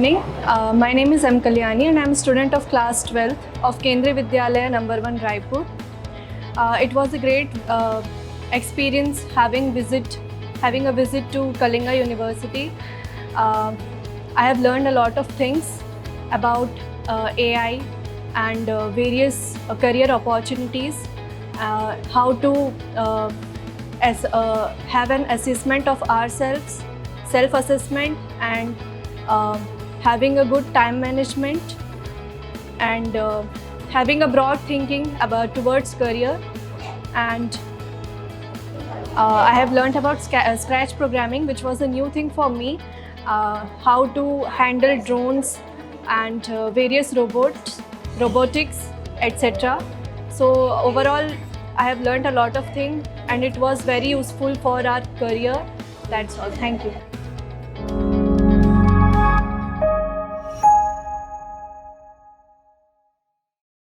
morning. My name is Kalyani and I am a student of class 12 of Kendriya Vidyalaya No.1 Raipur. It was a great experience having a visit to Kalinga University. I have learned a lot of things about AI and various career opportunities, how to have an assessment of ourselves, self-assessment, and having a good time management, and having a broad thinking about towards career. And I have learned about scratch programming, which was a new thing for me, how to handle drones and various robotics, etc. So overall, I have learned a lot of things and it was very useful for our career. That's all. Thank you.